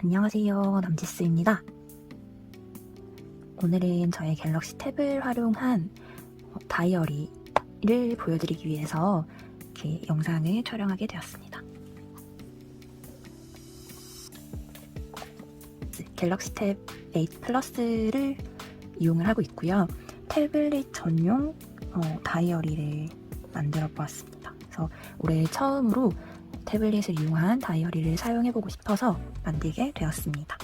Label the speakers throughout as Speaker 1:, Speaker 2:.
Speaker 1: 안녕하세요, 남지스입니다. 오늘은 저의 갤럭시 탭을 활용한 다이어리를 보여드리기 위해서 이렇게 영상을 촬영하게 되었습니다. 갤럭시 탭 8 플러스를 이용을 하고 있고요. 태블릿 전용 다이어리를 만들어 보았습니다. 그래서 올해 처음으로 태블릿을 이용한 다이어리를 사용해보고 싶어서 만들게 되었습니다.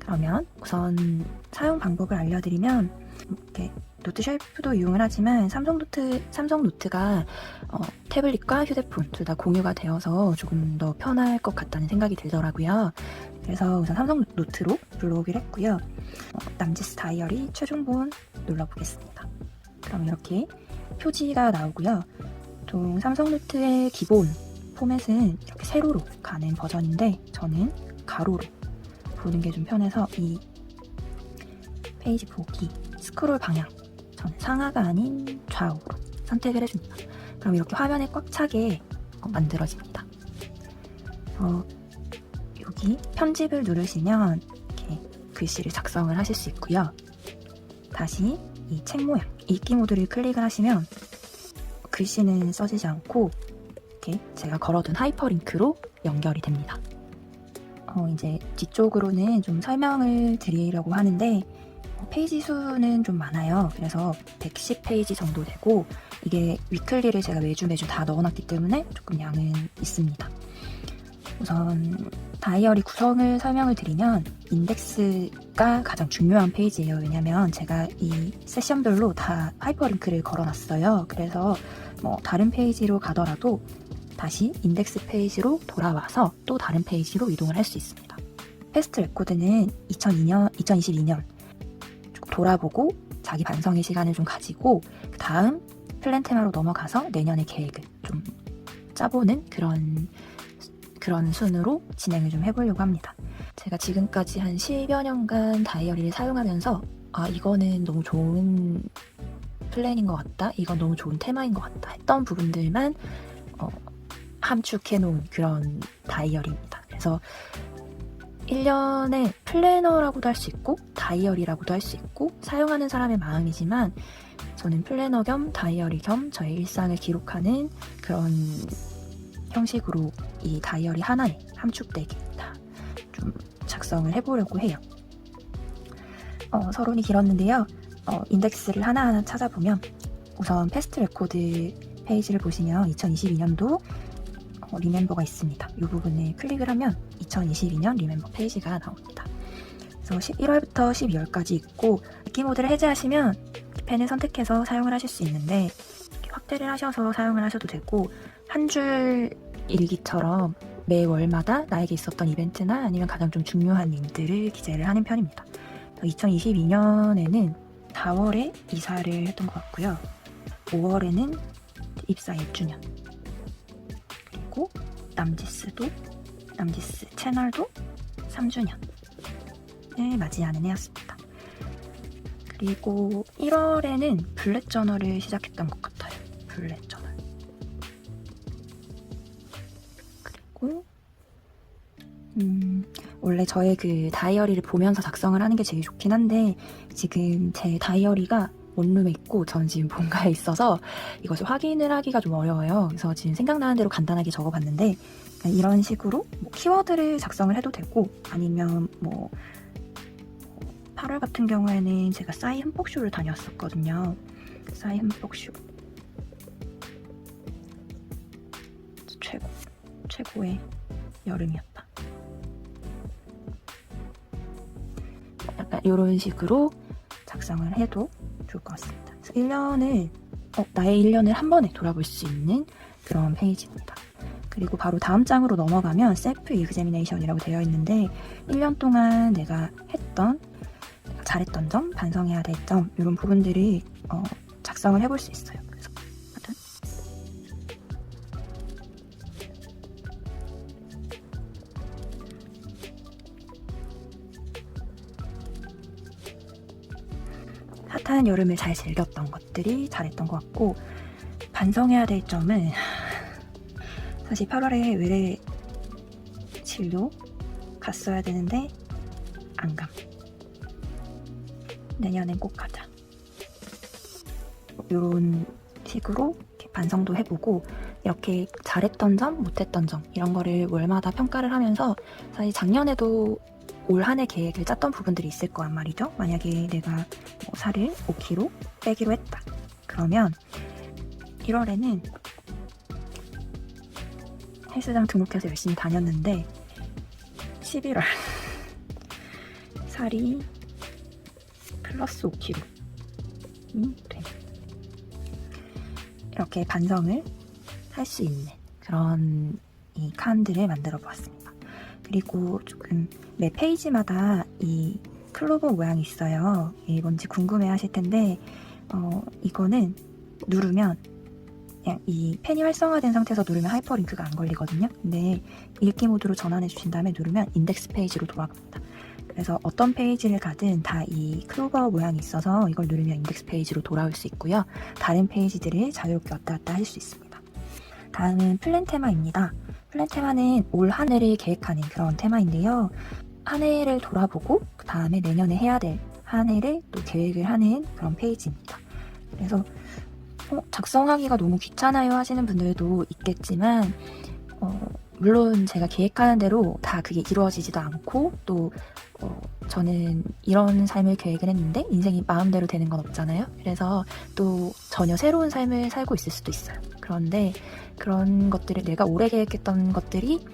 Speaker 1: 그러면 우선 사용 방법을 알려드리면, 이렇게 노트 쉘프도 이용을 하지만 삼성 노트가 태블릿과 휴대폰 둘 다 공유가 되어서 조금 더 편할 것 같다는 생각이 들더라고요. 그래서 우선 삼성 노트로 불러오기로 했고요. 남지스 다이어리 최종본 눌러보겠습니다. 그럼 이렇게 표지가 나오고요. 보통 삼성 노트의 기본 포맷은 이렇게 세로로 가는 버전인데 저는 가로로 보는 게 좀 편해서 이 페이지 보기 스크롤 방향 저는 상하가 아닌 좌우로 선택을 해줍니다. 그럼 이렇게 화면에 꽉 차게 만들어집니다. 여기 편집을 누르시면 이렇게 글씨를 작성을 하실 수 있고요. 다시 이 책 모양 읽기 모드를 클릭을 하시면 글씨는 써지지 않고 이렇게 제가 걸어둔 하이퍼링크로 연결이 됩니다. 이제 뒤쪽으로는 좀 설명을 드리려고 하는데 페이지 수는 좀 많아요. 그래서 110페이지 정도 되고 이게 위클리를 제가 매주 다 넣어놨기 때문에 조금 양은 있습니다. 우선 다이어리 구성을 설명을 드리면 인덱스가 가장 중요한 페이지예요. 왜냐면 제가 이 세션별로 다 하이퍼링크를 걸어놨어요. 그래서 다른 페이지로 가더라도 다시 인덱스 페이지로 돌아와서 또 다른 페이지로 이동을 할 수 있습니다. 패스트 레코드는 2022년 조금 돌아보고 자기 반성의 시간을 좀 가지고 그 다음 플랜 테마로 넘어가서 내년의 계획을 좀 짜보는 그런 순으로 진행을 좀 해보려고 합니다. 제가 지금까지 한 10여 년간 다이어리를 사용하면서 이거는 너무 좋은 플랜인 것 같다, 이건 너무 좋은 테마인 것 같다 했던 부분들만 함축해놓은 그런 다이어리입니다. 그래서 1년의 플래너라고도 할 수 있고 다이어리라고도 할 수 있고 사용하는 사람의 마음이지만 저는 플래너 겸 다이어리 겸 저의 일상을 기록하는 그런 형식으로 이 다이어리 하나에 함축되게 좀 작성을 해보려고 해요. 서론이 길었는데요. 인덱스를 하나하나 찾아보면 우선 패스트 레코드 페이지를 보시면 2022년도 리멤버가 있습니다. 이 부분을 클릭을 하면 2022년 리멤버 페이지가 나옵니다. 그래서 1월부터 12월까지 있고 읽기 모드를 해제하시면 펜을 선택해서 사용을 하실 수 있는데 이렇게 확대를 하셔서 사용을 하셔도 되고 한 줄 일기처럼 매월마다 나에게 있었던 이벤트나 아니면 가장 좀 중요한 일들을 기재를 하는 편입니다. 2022년에는 4월에 이사를 했던 것 같고요. 5월에는 입사 1주년, 그리고 남지스 채널도 3주년을 맞이하는 해였습니다. 그리고 1월에는 블랙 저널을 시작했던 것 같아요. 블랙 저널. 그리고 원래 저의 그 다이어리를 보면서 작성을 하는 게 제일 좋긴 한데 지금 제 다이어리가 원룸에 있고 전 지금 본가에 있어서 이것을 확인을 하기가 좀 어려워요. 그래서 지금 생각나는 대로 간단하게 적어봤는데 이런 식으로 키워드를 작성을 해도 되고 아니면 8월 같은 경우에는 제가 싸이 흠뻑쇼를 다녔었거든요. 싸이 흠뻑쇼 최고의 여름이었다. 약간 이런 식으로 작성을 해도 좋을 것 같습니다. 그래서 1년을 나의 1년을 한 번에 돌아볼 수 있는 그런 페이지입니다. 그리고 바로 다음 장으로 넘어가면 셀프 이그제미네이션이라고 되어 있는데 1년 동안 내가 잘했던 점, 반성해야 될 점 이런 부분들을 작성을 해볼 수 있어요. 그래서 핫한 여름을 잘 즐겼던 것들이 잘했던 것 같고 반성해야 될 점은 사실 8월에 외래 진료 갔어야 되는데 안 감. 내년엔 꼭 가자. 이런 식으로 이렇게 반성도 해보고 이렇게 잘했던 점, 못했던 점 이런 거를 월마다 평가를 하면서 사실 작년에도 올 한 해 계획을 짰던 부분들이 있을 거란 말이죠. 만약에 내가 뭐 살을 5kg 빼기로 했다. 그러면 1월에는 헬스장 등록해서 열심히 다녔는데 11월 살이 플러스 5kg이 돼. 이렇게 반성을 할 수 있는 그런 이 칸들을 만들어 보았습니다. 그리고 조금 매 페이지마다 이 클로버 모양이 있어요. 이게 뭔지 궁금해 하실 텐데 이거는 누르면 그냥 이 펜이 활성화된 상태에서 누르면 하이퍼링크가 안 걸리거든요. 근데 읽기 모드로 전환해 주신 다음에 누르면 인덱스 페이지로 돌아갑니다. 그래서 어떤 페이지를 가든 다 이 클로버 모양이 있어서 이걸 누르면 인덱스 페이지로 돌아올 수 있고요. 다른 페이지들을 자유롭게 왔다 갔다 할 수 있습니다. 다음은 플랜 테마입니다. 플랜 테마는 올 한 해를 계획하는 그런 테마인데요. 한 해를 돌아보고 그 다음에 내년에 해야 될 한 해를 또 계획을 하는 그런 페이지입니다. 그래서 작성하기가 너무 귀찮아요 하시는 분들도 있겠지만 물론 제가 계획하는 대로 다 그게 이루어지지도 않고 또 저는 이런 삶을 계획을 했는데 인생이 마음대로 되는 건 없잖아요. 그래서 또 전혀 새로운 삶을 살고 있을 수도 있어요. 그런데 그런 것들을 내가 오래 계획했던 것들이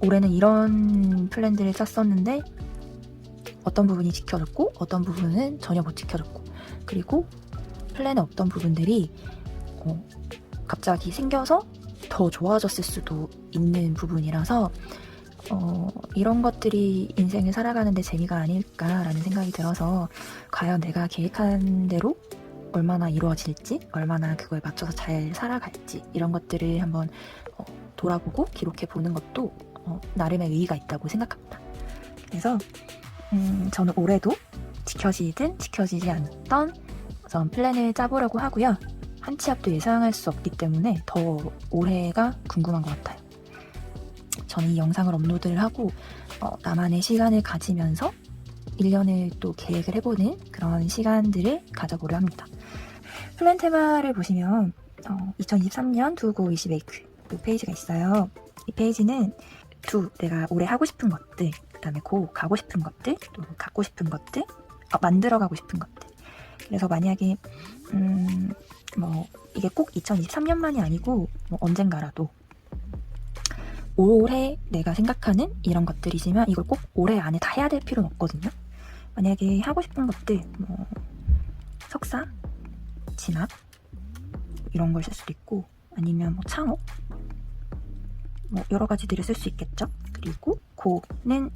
Speaker 1: 올해는 이런 플랜들을 짰었는데 어떤 부분이 지켜졌고 어떤 부분은 전혀 못 지켜졌고 그리고 플랜에 없던 부분들이 갑자기 생겨서 더 좋아졌을 수도 있는 부분이라서 이런 것들이 인생을 살아가는데 재미가 아닐까라는 생각이 들어서 과연 내가 계획한 대로 얼마나 이루어질지 얼마나 그거에 맞춰서 잘 살아갈지 이런 것들을 한번 돌아보고 기록해 보는 것도 나름의 의의가 있다고 생각합니다. 그래서 저는 올해도 지켜지든 지켜지지 않던 우선 플랜을 짜보려고 하고요. 한 치 앞도 예상할 수 없기 때문에 더 올해가 궁금한 것 같아요. 저는 이 영상을 업로드를 하고 나만의 시간을 가지면서 1년을 또 계획을 해보는 그런 시간들을 가져보려 합니다. 플랜 테마를 보시면 2023년 Do Go Easy Bake 이 페이지가 있어요. 이 페이지는 내가 올해 하고 싶은 것들, 그 다음에 가고 싶은 것들, 또 갖고 싶은 것들, 만들어가고 싶은 것들. 그래서 만약에 이게 꼭 2023년만이 아니고 언젠가라도 올해 내가 생각하는 이런 것들이지만 이걸 꼭 올해 안에 다 해야 될 필요는 없거든요. 만약에 하고 싶은 것들 석사, 진학 이런 걸 쓸 수도 있고 아니면 창업 여러 가지들을 쓸 수 있겠죠. 그리고 고는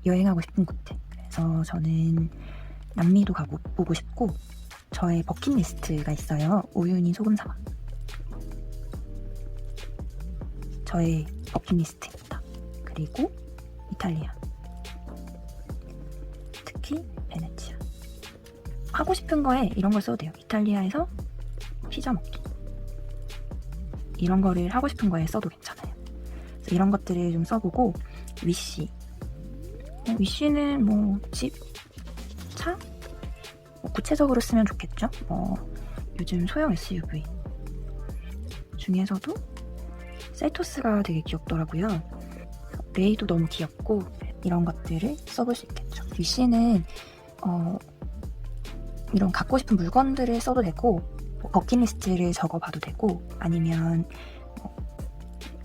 Speaker 1: 여행하고 싶은 곳들. 그래서 저는 남미도 가보고 싶고 저의 버킷리스트가 있어요. 우유니 소금사막. 저의 버킷리스트입니다. 그리고 이탈리아. 특히 베네치아. 하고 싶은 거에 이런 걸 써도 돼요. 이탈리아에서 피자 먹기. 이런 거를 하고 싶은 거에 써도 괜찮아요. 그래서 이런 것들을 좀 써보고 위시. 위시는 집, 차? 구체적으로 쓰면 좋겠죠. 요즘 소형 SUV 중에서도 셀토스가 되게 귀엽더라고요. 레이도 너무 귀엽고 이런 것들을 써볼 수 있겠죠. 위시는 이런 갖고 싶은 물건들을 써도 되고 버킷리스트를 적어봐도 되고 아니면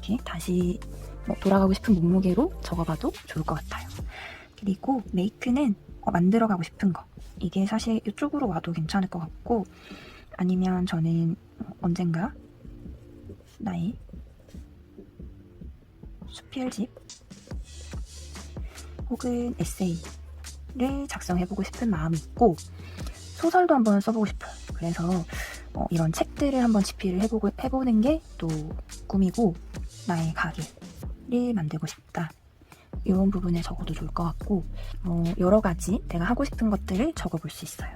Speaker 1: 이렇게 다시 돌아가고 싶은 몸무게로 적어봐도 좋을 것 같아요. 그리고 메이크는 만들어가고 싶은 거. 이게 사실 이쪽으로 와도 괜찮을 것 같고 아니면 저는 언젠가 나의 수필집 혹은 에세이를 작성해보고 싶은 마음이 있고 소설도 한번 써보고 싶어요. 그래서 이런 책들을 한번 집필을 해보는 게 또 꿈이고 나의 가게를 만들고 싶다. 이런 부분에 적어도 좋을 것 같고 여러 가지 내가 하고 싶은 것들을 적어볼 수 있어요.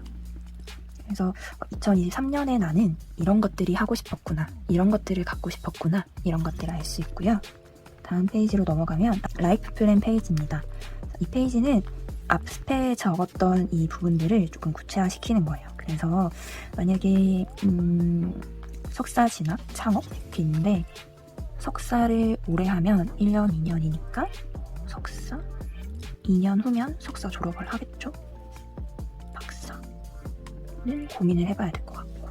Speaker 1: 그래서 2023년에 나는 이런 것들이 하고 싶었구나, 이런 것들을 갖고 싶었구나, 이런 것들을 알 수 있고요. 다음 페이지로 넘어가면 라이프 플랜 페이지입니다. 이 페이지는 앞에 적었던 이 부분들을 조금 구체화시키는 거예요. 그래서 만약에 석사 진학, 창업 이렇게 있는데 석사를 오래 하면 1년, 2년이니까 석사 2년 후면 석사 졸업을 하겠죠? 박사는 고민을 해봐야 될 것 같고,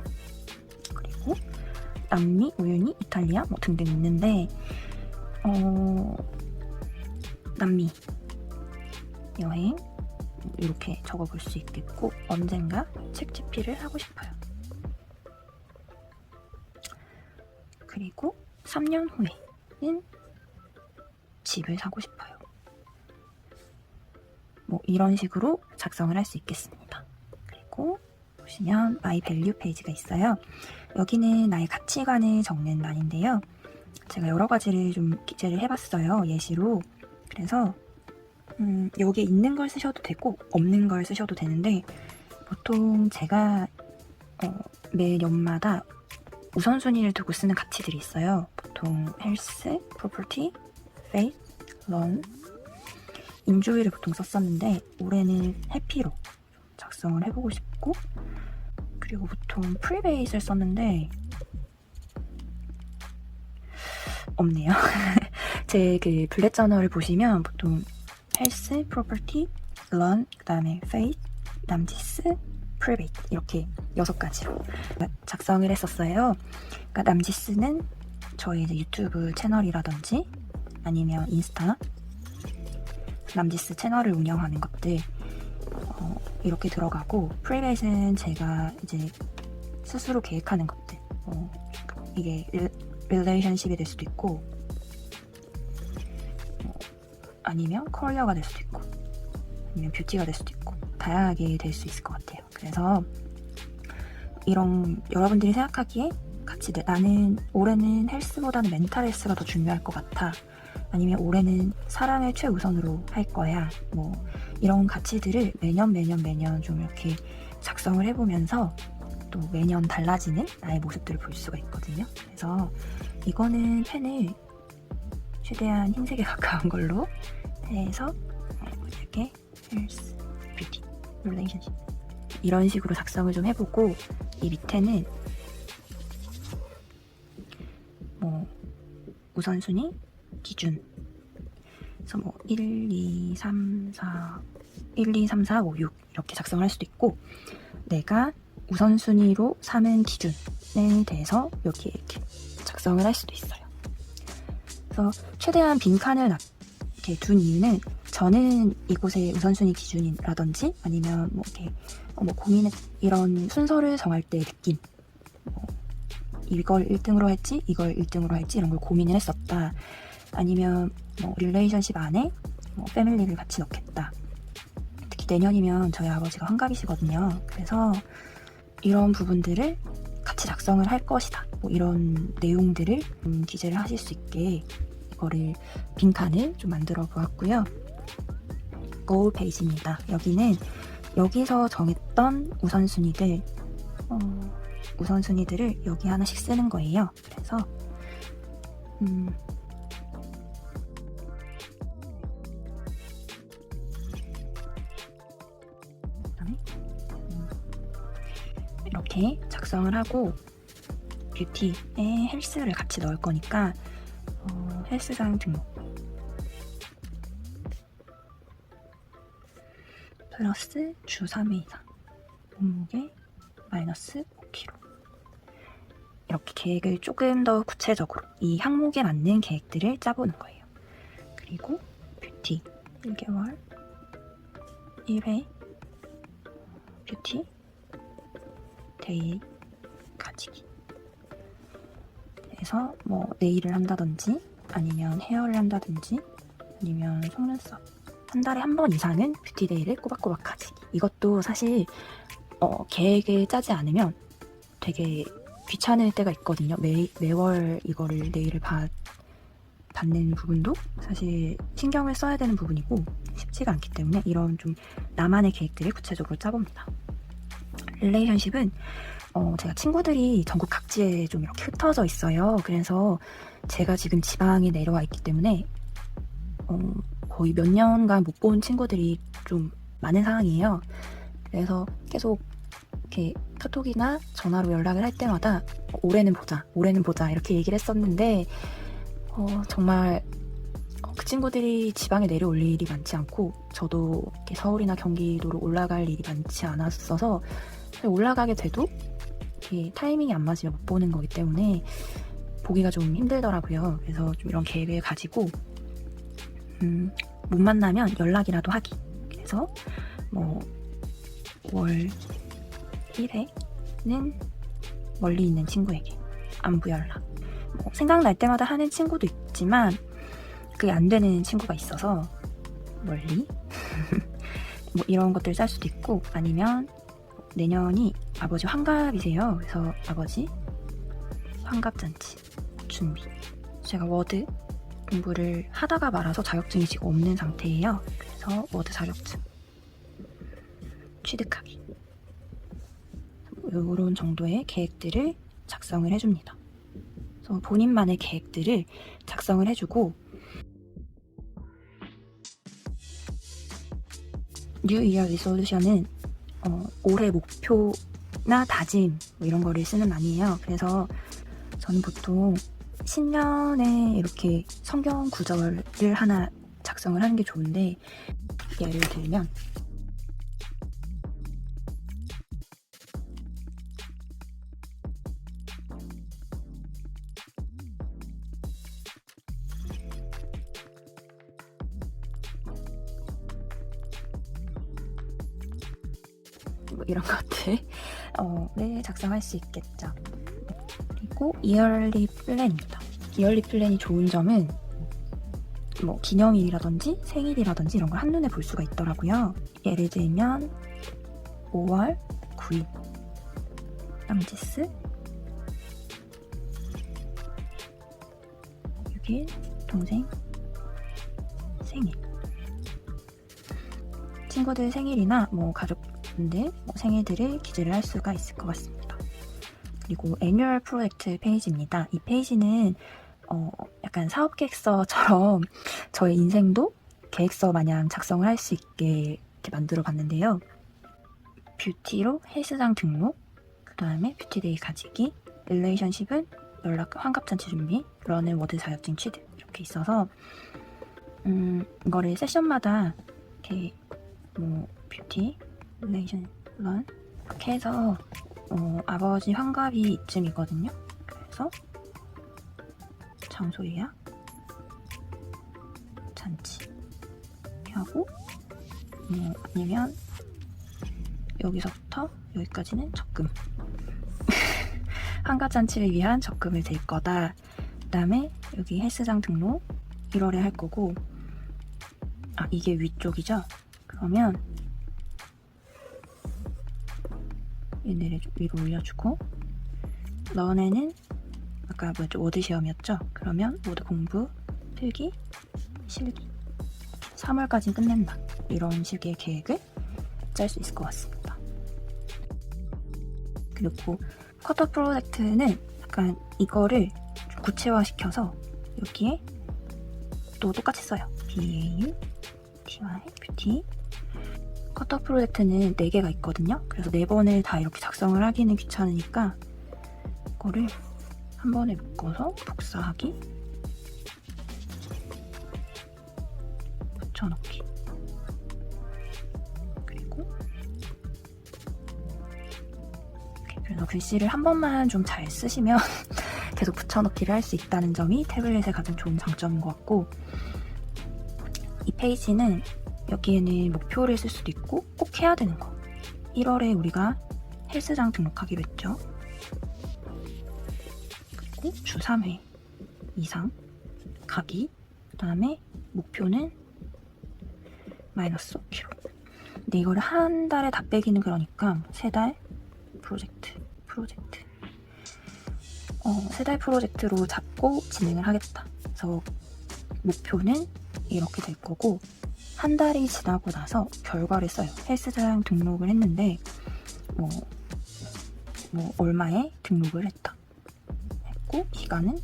Speaker 1: 그리고 남미, 우유니, 이탈리아 뭐 등등 있는데 남미 여행 이렇게 적어볼 수 있겠고, 언젠가 책 집필을 하고 싶어요. 그리고 3년 후에는 집을 사고 싶어요. 뭐 이런 식으로 작성을 할 수 있겠습니다. 그리고 보시면 My Value 페이지가 있어요. 여기는 나의 가치관을 적는欄인데요. 제가 여러 가지를 좀 기재를 해봤어요. 예시로. 그래서 여기에 있는 걸 쓰셔도 되고 없는 걸 쓰셔도 되는데, 보통 제가 매년마다 우선순위를 두고 쓰는 가치들이 있어요. 보통 헬스, 프로퍼티, 페이스, 런, 인조이를 보통 썼었는데 올해는 해피로 작성을 해보고 싶고, 그리고 보통 프리베이스를 썼는데 없네요. 제 그 블랙 저널을 보시면 보통 헬스, 프로퍼티, 런, 그 다음에 페이스, 남지스, 프리베이트 이렇게 6가지로 작성을 했었어요. 그러니까 남지스는 저희 이제 유튜브 채널이라든지 아니면 인스타 남지스 채널을 운영하는 것들 이렇게 들어가고, 프리베이스는 제가 이제 스스로 계획하는 것들, 이게 릴레이션십이 될 수도 있고 아니면 커리어가 될 수도 있고 아니면 뷰티가 될 수도 있고 다양하게 될 수 있을 것 같아요. 그래서 이런 여러분들이 생각하기에 가치들, 나는 올해는 헬스보다는 멘탈 헬스가 더 중요할 것 같아, 아니면 올해는 사랑을 최우선으로 할 거야, 뭐 이런 가치들을 매년 좀 이렇게 작성을 해보면서 또 매년 달라지는 나의 모습들을 볼 수가 있거든요. 그래서 이거는 펜을 최대한 흰색에 가까운 걸로 해서 이렇게 헬스, 뷰티, 릴레이션십 이런 식으로 작성을 좀 해보고, 이 밑에는 뭐 우선순위, 기준, 그래서 뭐 1, 2, 3, 4, 5, 6 이렇게 작성을 할 수도 있고, 내가 우선순위로 삼은 기준에 대해서 여기에 이렇게 작성을 할 수도 있어요. 그래서 최대한 빈칸을 이렇게 둔 이유는, 저는 이곳의 우선순위 기준이라든지 아니면 뭐 이렇게 고민의 이런 순서를 정할 때의 느낌, 이걸 1등으로 할지 이걸 1등으로 할지 이런 걸 고민을 했었다, 아니면 뭐 릴레이션십 안에 뭐 패밀리를 같이 넣겠다. 특히 내년이면 저희 아버지가 환갑이시거든요. 그래서 이런 부분들을 같이 작성을 할 것이다, 뭐 이런 내용들을 기재를 하실 수 있게 이거를 빈칸을 좀 만들어 보았고요. goal 페이지입니다. 여기는 여기서 정했던 우선순위들을 여기 하나씩 쓰는 거예요. 그래서 이렇게 작성을 하고, 뷰티에 헬스를 같이 넣을 거니까 헬스장 등록 플러스 주 3회 이상, 몸무게 마이너스 5kg, 이렇게 계획을 조금 더 구체적으로 이 항목에 맞는 계획들을 짜보는 거예요. 그리고 뷰티 1개월 1회 뷰티 데이 가지기, 그래서 뭐 네일을 한다든지 아니면 헤어를 한다든지 아니면 속눈썹 한 달에 한 번 이상은 뷰티 데이를 꼬박꼬박 가지기. 이것도 사실 계획을 짜지 않으면 되게 귀찮을 때가 있거든요. 매월 이거를 네일을 받는 부분도 사실 신경을 써야 되는 부분이고 쉽지가 않기 때문에 이런 좀 나만의 계획들을 구체적으로 짜봅니다. 릴레이션십은 제가 친구들이 전국 각지에 좀 이렇게 흩어져 있어요. 그래서 제가 지금 지방에 내려와 있기 때문에 거의 몇 년간 못 본 친구들이 좀 많은 상황이에요. 그래서 계속 이렇게 카톡이나 전화로 연락을 할 때마다 올해는 보자 이렇게 얘기를 했었는데 정말 그 친구들이 지방에 내려올 일이 많지 않고 저도 이렇게 서울이나 경기도로 올라갈 일이 많지 않았어서 올라가게 돼도 이렇게 타이밍이 안 맞으면 못 보는 거기 때문에 보기가 좀 힘들더라고요. 그래서 좀 이런 계획을 가지고 못 만나면 연락이라도 하기. 그래서 월 1회는 멀리 있는 친구에게 안부 연락. 생각날 때마다 하는 친구도 있지만 그게 안 되는 친구가 있어서 멀리 이런 것들 짤 수도 있고, 아니면 내년이 아버지 환갑이세요. 그래서 아버지 환갑잔치 준비. 제가 워드 공부를 하다가 말아서 자격증이 지금 없는 상태예요. 그래서 워드 자격증 취득하기. 이런 정도의 계획들을 작성을 해줍니다. 그래서 본인만의 계획들을 작성을 해주고, 뉴 이어 리솔루션은 올해 목표나 다짐 이런 거를 쓰는 말이에요. 그래서 저는 보통 신년에 이렇게 성경 구절을 하나 작성을 하는 게 좋은데, 예를 들면 이런 것들을 작성할 수 있겠죠. 그리고 이얼리 플랜입니다. 이얼리 플랜이 좋은 점은 기념일이라든지 생일이라든지 이런 걸 한눈에 볼 수가 있더라고요. 예를 들면 5월 9일 남지스, 6일 동생 생일, 친구들 생일이나 가족분들 생일들을 기재를 할 수가 있을 것 같습니다. 그리고 애뉴얼 프로젝트 페이지입니다. 이 페이지는 약간 사업 계획서처럼 저의 인생도 계획서 마냥 작성을 할 수 있게 이렇게 만들어 봤는데요. 뷰티로 헬스장 등록, 그 다음에 뷰티데이 가지기, 릴레이션십은 연락 환갑잔치 준비, 러는 워드 자격증 취득 이렇게 있어서 이거를 세션마다 이렇게 뷰티, 릴레이션, 런 이렇게 해서 아버지 환갑이 이쯤이거든요. 그래서 장소 예약, 잔치 이렇게 하고, 아니면 여기서부터 여기까지는 적금 환갑잔치를 위한 적금을 들 거다. 그 다음에 여기 헬스장 등록 1월에 할 거고, 이게 위쪽이죠. 그러면 얘네를 위로 올려주고, 너네는 아까 워드 시험이었죠? 그러면 워드 공부, 필기, 실기 3월까지 끝낸다. 이런 식의 계획을 짤 수 있을 것 같습니다. 그리고 컷오프 프로젝트는 약간 이거를 좀 구체화시켜서 여기에 또 똑같이 써요. BAU, TY, 뷰티. 컷오프 프로젝트는 4개가 있거든요. 그래서 4번을 다 이렇게 작성을 하기는 귀찮으니까 이거를 한 번에 묶어서 복사하기, 붙여넣기. 그리고 이렇게. 그래서 글씨를 한 번만 좀 잘 쓰시면 계속 붙여넣기를 할 수 있다는 점이 태블릿의 가장 좋은 장점인 것 같고, 이 페이지는 여기에는 목표를 쓸 수도 있고 꼭 해야 되는 거. 1월에 우리가 헬스장 등록하기로 했죠. 그리고 주 3회 이상 가기. 그 다음에 목표는 마이너스 5kg. 근데 이거를 한 달에 다 빼기는 그러니까 3달 프로젝트 3달 프로젝트로 잡고 진행을 하겠다. 그래서 목표는 이렇게 될 거고, 한 달이 지나고 나서 결과를 써요. 헬스장 등록을 했는데 뭐 얼마에 등록을 했다 했고, 기간은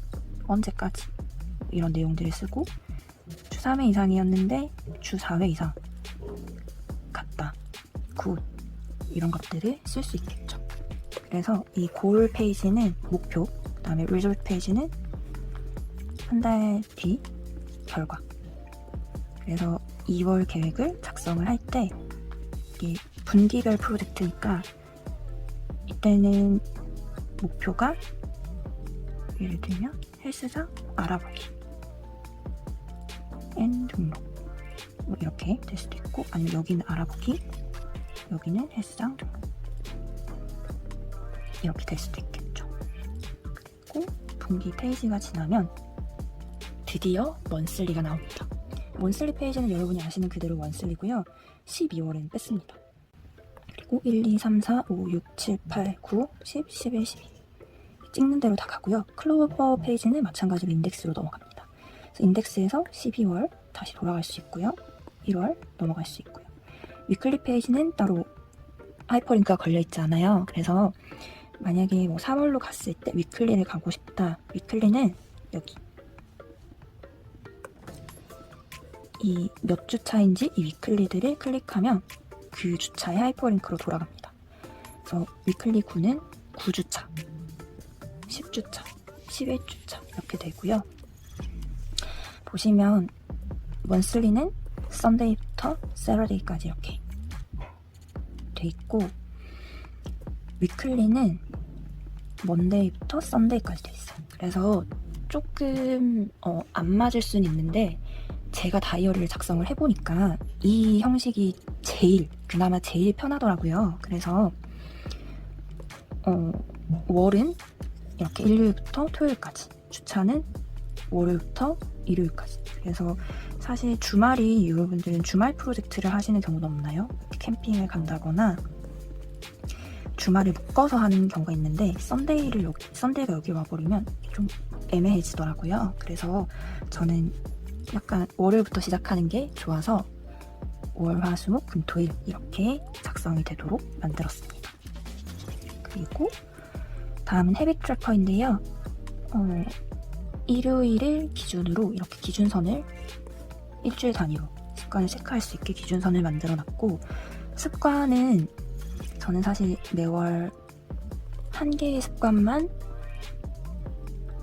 Speaker 1: 언제까지, 이런 내용들을 쓰고, 주 3회 이상이었는데 주 4회 이상 갔다, 굿, 이런 것들을 쓸 수 있겠죠. 그래서 이 골 페이지는 목표, 그 다음에 리졸트 페이지는 한 달 뒤 결과. 그래서 2월 계획을 작성을 할 때 이게 분기별 프로젝트니까 이때는 목표가 예를 들면 헬스장 알아보기 앤 등록, 뭐 이렇게 될 수도 있고, 아니면 여기는 알아보기, 여기는 헬스장 등록, 이렇게 될 수도 있겠죠. 그리고 분기 페이지가 지나면 드디어 먼슬리가 나옵니다. 먼슬리 페이지는 여러분이 아시는 그대로 먼슬리고요. 12월은 뺐습니다. 그리고 1, 2, 3, 4, 5, 6, 7, 8, 9, 10, 11, 12 찍는 대로 다 가고요. 클로버 페이지는 마찬가지로 인덱스로 넘어갑니다. 그래서 인덱스에서 12월 다시 돌아갈 수 있고요. 1월 넘어갈 수 있고요. 위클리 페이지는 따로 하이퍼링크가 걸려있지 않아요. 그래서 만약에 뭐 3월로 갔을 때 위클리를 가고 싶다. 위클리는 여기 이 몇 주차인지 이 위클리들을 클릭하면 그 주차의 하이퍼링크로 돌아갑니다. 그래서 위클리 9는 9주차, 10주차, 11주차 이렇게 되고요. 보시면 먼슬리는 썬데이부터 세러데이까지 이렇게 돼 있고, 위클리는 먼데이부터 썬데이까지 돼 있어요. 그래서 조금 안 맞을 수는 있는데, 제가 다이어리를 작성을 해보니까 이 형식이 그나마 제일 편하더라고요. 그래서 월은 이렇게 일요일부터 토요일까지, 주차는 월요일부터 일요일까지. 그래서 사실 주말이, 여러분들은 주말 프로젝트를 하시는 경우도 없나요? 캠핑을 간다거나 주말을 묶어서 하는 경우가 있는데, 썬데이가 여기 와버리면 좀 애매해지더라고요. 그래서 저는 약간 월요일부터 시작하는 게 좋아서 월, 화, 수, 목, 금, 토일 이렇게 작성이 되도록 만들었습니다. 그리고 다음은 헤빗 트래커인데요. 일요일을 기준으로 이렇게 기준선을 일주일 단위로 습관을 체크할 수 있게 기준선을 만들어놨고, 습관은 저는 사실 매월 한 개의 습관만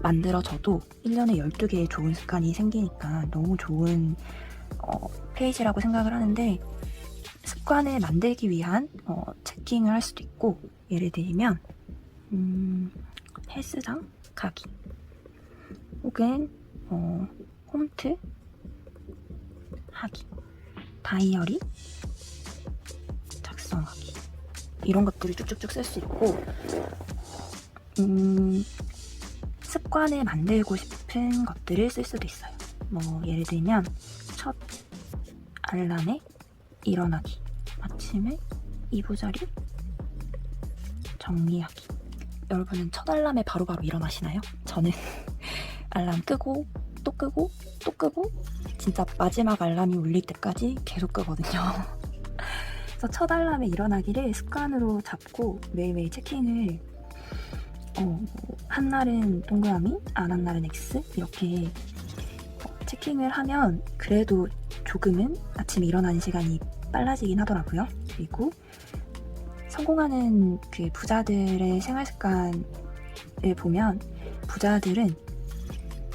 Speaker 1: 만들어져도 1년에 12개의 좋은 습관이 생기니까 너무 좋은 페이지라고 생각을 하는데, 습관을 만들기 위한 채팅을 할 수도 있고, 예를 들면 헬스장 가기, 혹은 홈트 하기, 다이어리 작성하기, 이런 것들을 쭉쭉쭉 쓸 수 있고, 습관을 만들고 싶은 것들을 쓸 수도 있어요. 뭐 예를 들면 첫 알람에 일어나기, 아침에 이부자리 정리하기. 여러분은 첫 알람에 바로바로 일어나시나요? 저는 알람 끄고 또 끄고 또 끄고 진짜 마지막 알람이 울릴 때까지 계속 끄거든요. 그래서 첫 알람에 일어나기를 습관으로 잡고 매일매일 체킹을 한 날은 동그라미, 안 한 날은 X 이렇게 체킹을 하면 그래도 조금은 아침에 일어나는 시간이 빨라지긴 하더라고요. 그리고 성공하는 그 부자들의 생활 습관을 보면 부자들은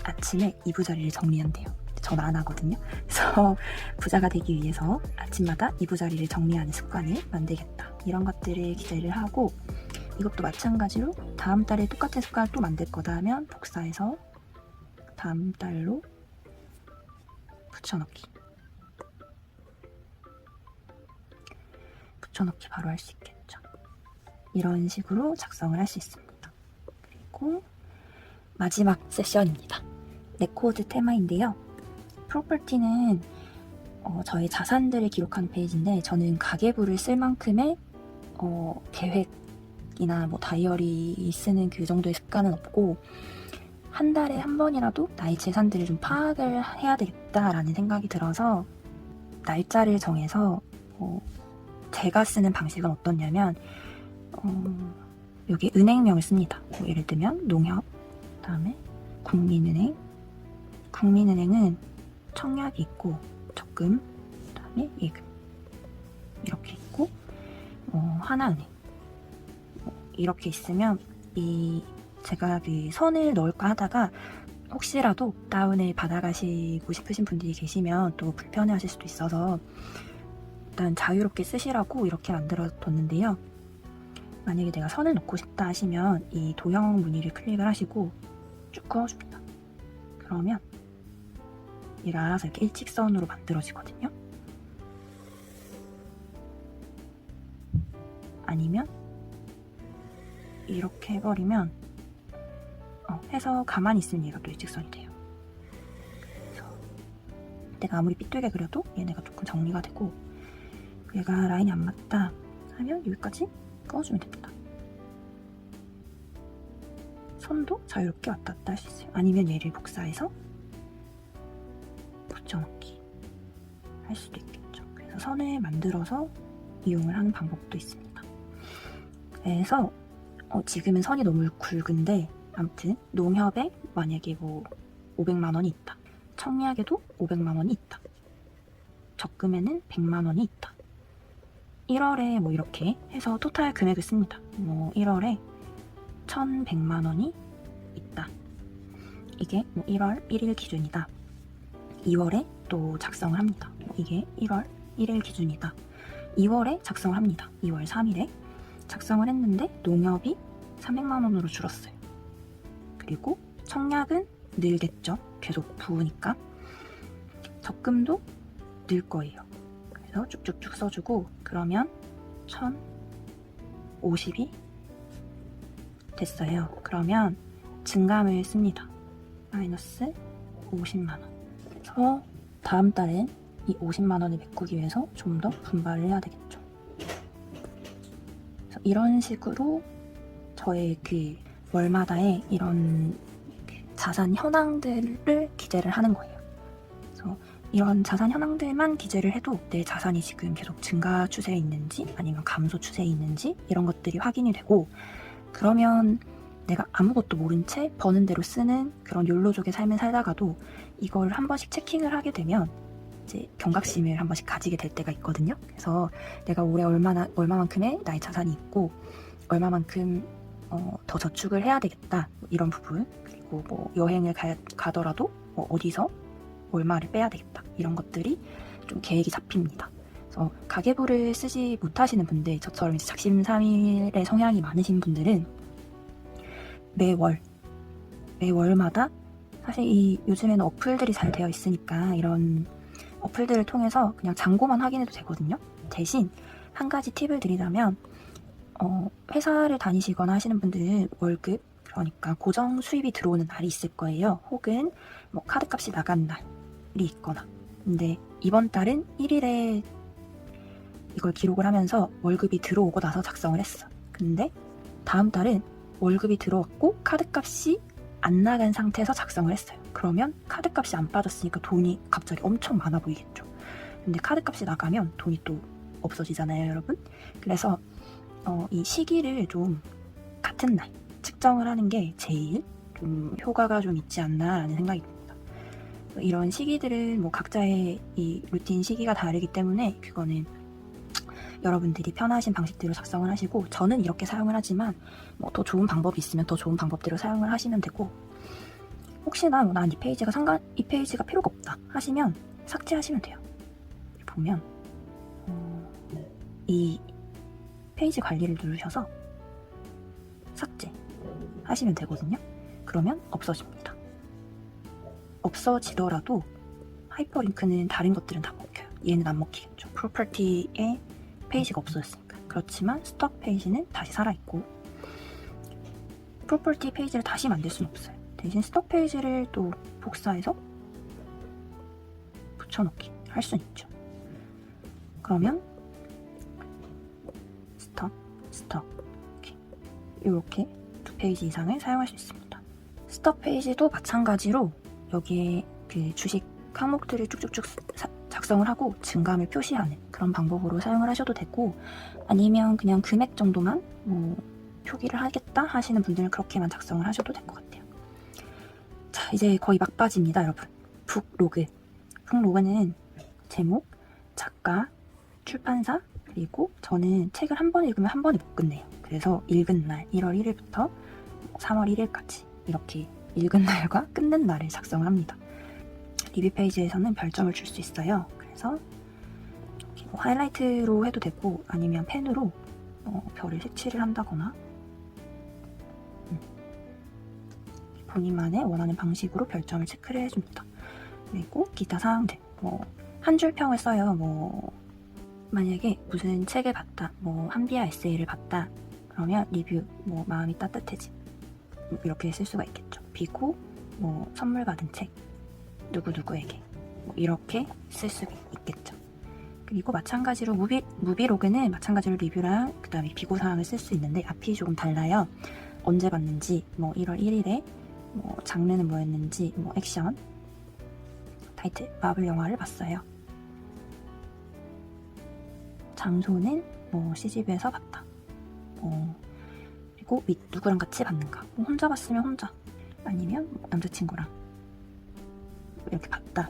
Speaker 1: 아침에 이부자리를 정리한대요. 전 안 하거든요. 그래서 부자가 되기 위해서 아침마다 이부자리를 정리하는 습관을 만들겠다. 이런 것들을 기대를 하고, 이것도 마찬가지로 다음 달에 똑같은 습관을 또 만들 거다 하면 복사해서 다음 달로 붙여넣기 바로 할 수 있겠죠. 이런 식으로 작성을 할 수 있습니다. 그리고 마지막 세션입니다. 레코드 테마인데요. 프로퍼티는 저의 자산들을 기록하는 페이지인데, 저는 가계부를 쓸 만큼의 계획이나 뭐 다이어리 쓰는 그 정도의 습관은 없고, 한 달에 한 번이라도 나의 재산들을 좀 파악을 해야 되겠다라는 생각이 들어서 날짜를 정해서 제가 쓰는 방식은 어떠냐면 여기 은행명을 씁니다. 뭐 예를 들면 농협, 그다음에 국민은행. 국민은행은 청약이 있고 적금, 그다음에 예금 이렇게 있고 하나은행 이렇게 있으면 제가 그 선을 넣을까 하다가 혹시라도 다운을 받아가시고 싶으신 분들이 계시면 또 불편해하실 수도 있어서 일단 자유롭게 쓰시라고 이렇게 만들어뒀는데요. 만약에 내가 선을 넣고 싶다 하시면 이 도형 무늬를 클릭을 하시고 쭉 그어줍니다. 그러면 얘가 알아서 이렇게 일직선으로 만들어지거든요. 아니면 이렇게 해버리면 해서 가만히 있으면 얘가 또 일직선이 돼요. 그래서 내가 아무리 삐뚤게 그려도 얘네가 조금 정리가 되고 얘가 라인이 안 맞다 하면 여기까지 꺼주면 됩니다. 선도 자유롭게 왔다 갔다 할 수 있어요. 아니면 얘를 복사해서 붙여넣기 할 수도 있겠죠. 그래서 선을 만들어서 이용을 하는 방법도 있습니다. 그래서 지금은 선이 너무 굵은데 아무튼 농협에 만약에 뭐 500만 원이 있다. 청약에도 500만 원이 있다. 적금에는 100만 원이 있다. 1월에 뭐 이렇게 해서 토탈 금액을 씁니다. 뭐 1월에 1100만 원이 있다. 이게 뭐 1월 1일 기준이다. 2월에 또 작성을 합니다. 이게 1월 1일 기준이다. 2월에 작성을 합니다. 2월 3일에 작성을 했는데 농협이 300만 원으로 줄었어요. 그리고 청약은 늘겠죠. 계속 부으니까. 적금도 늘 거예요. 그래서 쭉쭉쭉 써주고 그러면 1050이 됐어요. 그러면 증감을 씁니다. 마이너스 50만 원. 그래서 다음 달엔 이 50만 원을 메꾸기 위해서 좀 더 분발을 해야 되겠죠. 그래서 이런 식으로 저의 그 월마다의 이런 자산 현황들을 기재를 하는 거예요. 그래서 이런 자산 현황들만 기재를 해도 내 자산이 지금 계속 증가 추세에 있는지 아니면 감소 추세에 있는지 이런 것들이 확인이 되고 그러면 내가 아무것도 모른 채 버는 대로 쓰는 그런 욜로족의 삶을 살다가도 이걸 한 번씩 체킹을 하게 되면 이제 경각심을 한 번씩 가지게 될 때가 있거든요. 그래서 내가 올해 얼마만큼의 나의 자산이 있고 얼마만큼 더 저축을 해야 되겠다 이런 부분 그리고 뭐 여행을 가더라도 뭐 어디서 얼마를 빼야 되겠다 이런 것들이 좀 계획이 잡힙니다. 그래서 가계부를 쓰지 못하시는 분들 저처럼 이제 작심삼일의 성향이 많으신 분들은 매월마다 사실 요즘에는 어플들이 잘 되어 있으니까 이런 어플들을 통해서 그냥 잔고만 확인해도 되거든요. 대신 한 가지 팁을 드리자면 회사를 다니시거나 하시는 분들은 월급 그러니까 고정 수입이 들어오는 날이 있을 거예요. 혹은 뭐 카드값이 나간 날이 있거나 근데 이번 달은 1일에 이걸 기록을 하면서 월급이 들어오고 나서 작성을 했어. 근데 다음 달은 월급이 들어왔고 카드값이 안 나간 상태에서 작성을 했어요. 그러면 카드값이 안 빠졌으니까 돈이 갑자기 엄청 많아 보이겠죠. 근데 카드값이 나가면 돈이 또 없어지잖아요, 여러분. 그래서 이 시기를 좀 같은 날 측정을 하는 게 제일 좀 효과가 좀 있지 않나라는 생각이 듭니다. 이런 시기들은 뭐 각자의 이 루틴 시기가 다르기 때문에 그거는 여러분들이 편하신 방식대로 작성을 하시고 저는 이렇게 사용을 하지만 뭐 더 좋은 방법이 있으면 더 좋은 방법대로 사용을 하시면 되고 혹시나 난 이 페이지가 필요가 없다 하시면 삭제하시면 돼요. 보면 이 페이지 관리를 누르셔서 삭제 하시면 되거든요. 그러면 없어집니다. 없어지더라도 하이퍼링크는 다른 것들은 다 먹혀요. 얘는 안 먹히겠죠. 프로퍼티에 페이지가 없어졌으니까. 그렇지만 스톡 페이지는 다시 살아있고 프로퍼티 페이지를 다시 만들 수는 없어요. 대신 스톡 페이지를 또 복사해서 붙여넣기 할 수는 있죠. 그러면 스톡 이렇게 두 페이지 이상을 사용할 수 있습니다. 스톡 페이지도 마찬가지로 여기에 그 주식 항목들을 쭉쭉쭉 작성을 하고 증감을 표시하는 그런 방법으로 사용을 하셔도 되고 아니면 그냥 금액 정도만 표기를 하겠다 하시는 분들은 그렇게만 작성을 하셔도 될 것 같아요. 자, 이제 거의 막바지입니다, 여러분. 북로그. 북로그는 제목, 작가, 출판사, 그리고 저는 책을 한 번 읽으면 한 번에 못 끝내요. 그래서 읽은 날 1월 1일부터 3월 1일까지 이렇게 읽은 날과 끝낸 날을 작성을 합니다. 리뷰 페이지에서는 별점을 줄 수 있어요. 그래서 뭐 하이라이트로 해도 되고 아니면 펜으로 별을 색칠을 한다거나 본인만의 원하는 방식으로 별점을 체크를 해줍니다. 그리고 기타 사항들, 뭐 한 줄 평을 써요. 뭐 만약에 무슨 책을 봤다, 뭐 한비아 에세이를 봤다, 그러면 리뷰, 뭐 마음이 따뜻해짐 이렇게 쓸 수가 있겠죠. 비고, 뭐 선물 받은 책, 누구누구에게 뭐 이렇게 쓸 수 있겠죠. 그리고 마찬가지로 무비로그는 마찬가지로 리뷰랑 그 다음에 비고 사항을 쓸 수 있는데 앞이 조금 달라요. 언제 봤는지, 뭐 1월 1일에 뭐 장르는 뭐였는지, 뭐 액션, 타이틀, 마블 영화를 봤어요. 장소는 뭐 CGV에서 봤다. 그리고 누구랑 같이 봤는가. 뭐 혼자 봤으면 혼자, 아니면 뭐 남자친구랑 이렇게 봤다.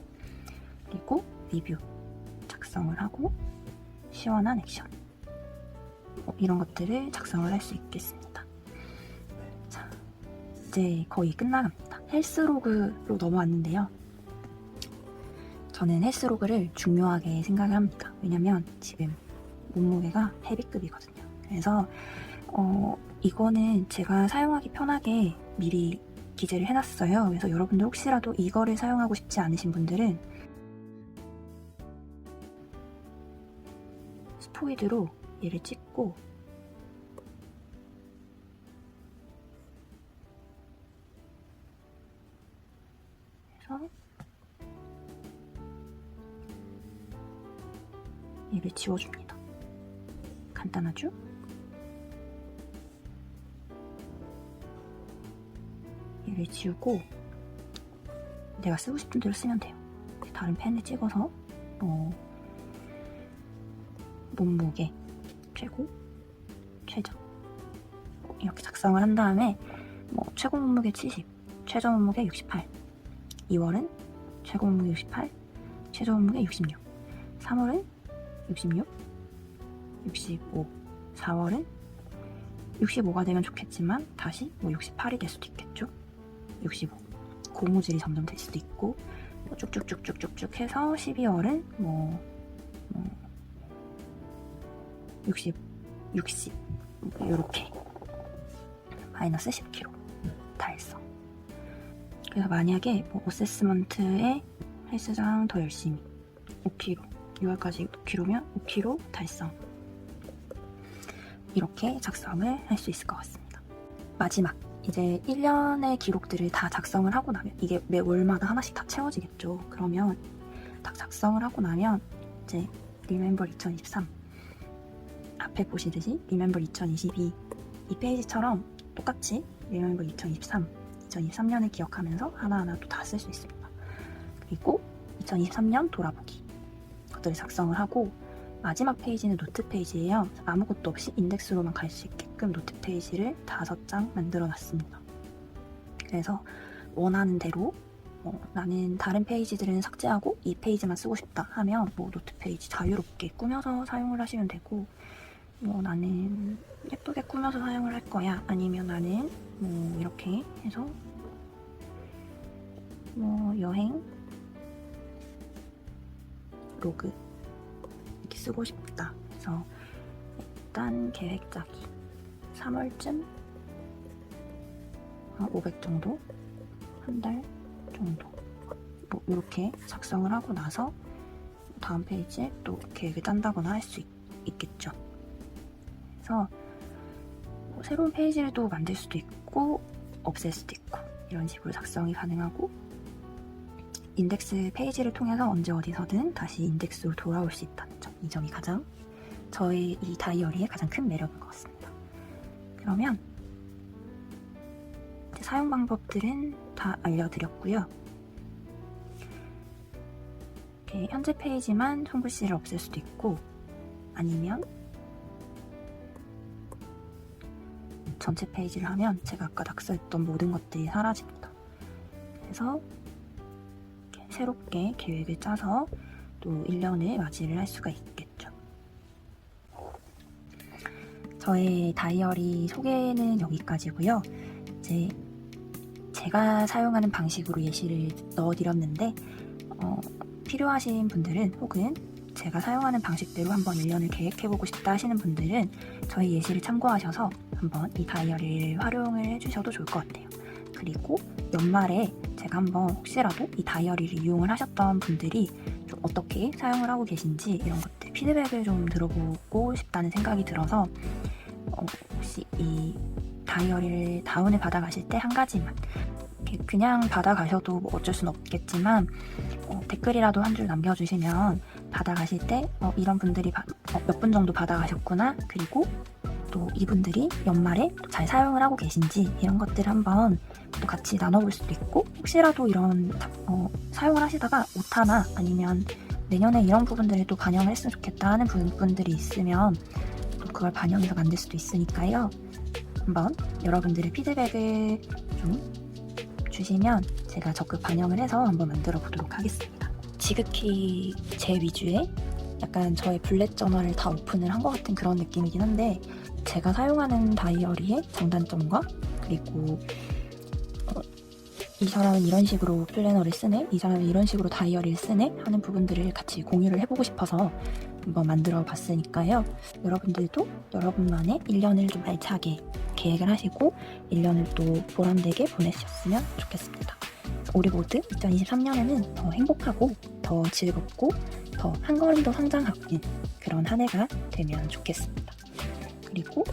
Speaker 1: 그리고 리뷰 작성을 하고 시원한 액션, 뭐 이런 것들을 작성을 할 수 있겠습니다. 자, 이제 거의 끝나갑니다. 헬스로그로 넘어왔는데요. 저는 헬스로그를 중요하게 생각을 합니다. 왜냐면 지금 몸무게가 헤비급이거든요. 그래서 이거는 제가 사용하기 편하게 미리 기재를 해놨어요. 그래서 여러분들 혹시라도 이거를 사용하고 싶지 않으신 분들은 스포이드로 얘를 찍고 해서 얘를 지워줍니다. 간단하죠? 얘를 지우고 내가 쓰고 싶은 대로 쓰면 돼요. 다른 펜을 찍어서 몸무게, 최고, 최저 이렇게 작성을 한 다음에 뭐 최고 몸무게 70, 최저 몸무게 68, 2월은 최고 몸무게 68, 최저 몸무게 66, 3월은 66, 65, 4월은 65가 되면 좋겠지만 다시 뭐 68이 될 수도 있겠죠. 65, 고무줄이 점점 될 수도 있고, 뭐 쭉쭉쭉쭉쭉쭉 해서 12월은 뭐 60, 60 이렇게 마이너스 10kg 달성. 그래서 만약에 뭐 어세스먼트에 헬스장 더 열심히 5kg, 6월까지 5kg면 5kg 달성. 이렇게 작성을 할 수 있을 것 같습니다. 마지막, 이제 1년의 기록들을 다 작성을 하고 나면 이게 매 월마다 하나씩 다 채워지겠죠. 그러면 딱 작성을 하고 나면 이제 Remember 2023 앞에 보시듯이 Remember 2022 이 페이지처럼 똑같이 Remember 2023 2023년을 기억하면서 하나하나 또 다 쓸 수 있습니다. 그리고 2023년 돌아보기 것들을 작성을 하고, 마지막 페이지는 노트 페이지예요. 아무것도 없이 인덱스로만 갈 수 있게끔 노트 페이지를 5장 만들어 놨습니다. 그래서 원하는 대로 나는 다른 페이지들은 삭제하고 이 페이지만 쓰고 싶다 하면 뭐 노트 페이지 자유롭게 꾸며서 사용을 하시면 되고, 뭐 나는 예쁘게 꾸며서 사용을 할 거야, 아니면 나는 뭐 이렇게 해서 뭐 여행 로그 이렇게 쓰고 싶다. 그래서 일단 계획 짜기 3월쯤 500 정도, 한 달 정도 뭐 이렇게 작성을 하고 나서 다음 페이지에 또 계획을 짠다거나 할 수 있겠죠. 그래서 뭐 새로운 페이지를 또 만들 수도 있고 없앨 수도 있고 이런 식으로 작성이 가능하고, 인덱스 페이지를 통해서 언제 어디서든 다시 인덱스로 돌아올 수 있다는 점, 이 점이 가장 저의 이 다이어리의 가장 큰 매력인 것 같습니다. 그러면 이제 사용 방법들은 다 알려드렸고요. 이렇게 현재 페이지만 손글씨를 없앨 수도 있고, 아니면 전체 페이지를 하면 제가 아까 낙서했던 모든 것들이 사라집니다. 그래서 이렇게 새롭게 계획을 짜서 또 1년을 맞이를 할 수가 있겠죠. 저의 다이어리 소개는 여기까지고요. 이제 제가 사용하는 방식으로 예시를 넣어드렸는데 필요하신 분들은 혹은 제가 사용하는 방식대로 한번 1년을 계획해보고 싶다 하시는 분들은 저희 예시를 참고하셔서 한번 이 다이어리를 활용을 해주셔도 좋을 것 같아요. 그리고 연말에 제가 한번 혹시라도 이 다이어리를 이용을 하셨던 분들이 좀 어떻게 사용을 하고 계신지 이런 것들 피드백을 좀 들어보고 싶다는 생각이 들어서 혹시 이 다이어리를 다운을 받아가실 때 한 가지만 그냥 받아가셔도 뭐 어쩔 순 없겠지만 댓글이라도 한 줄 남겨주시면 받아가실 때 이런 분들이 몇 분 정도 받아가셨구나, 그리고 또 이분들이 연말에 잘 사용을 하고 계신지 이런 것들을 한번 또 같이 나눠볼 수도 있고, 혹시라도 이런 사용을 하시다가 오타나 아니면 내년에 이런 부분들을 또 반영을 했으면 좋겠다 하는 부분들이 있으면 또 그걸 반영해서 만들 수도 있으니까요. 한번 여러분들의 피드백을 좀 주시면 제가 적극 반영을 해서 한번 만들어 보도록 하겠습니다. 지극히 제 위주의 약간 저의 블랙 저널을 다 오픈을 한 것 같은 그런 느낌이긴 한데, 제가 사용하는 다이어리의 장단점과 그리고 이 사람은 이런 식으로 플래너를 쓰네, 이 사람은 이런 식으로 다이어리를 쓰네 하는 부분들을 같이 공유를 해보고 싶어서 한번 만들어 봤으니까요. 여러분들도 여러분만의 1년을 좀 알차게 계획을 하시고 1년을 또 보람되게 보내셨으면 좋겠습니다. 우리 모두 2023년에는 더 행복하고 더 즐겁고 더 한 걸음 더 성장하는 그런 한 해가 되면 좋겠습니다. 그리고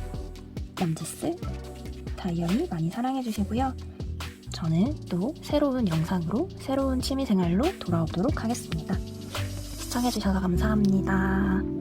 Speaker 1: 남지스 다이어리 많이 사랑해 주시고요. 저는 또 새로운 영상으로 새로운 취미생활로 돌아오도록 하겠습니다. 시청해 주셔서 감사합니다.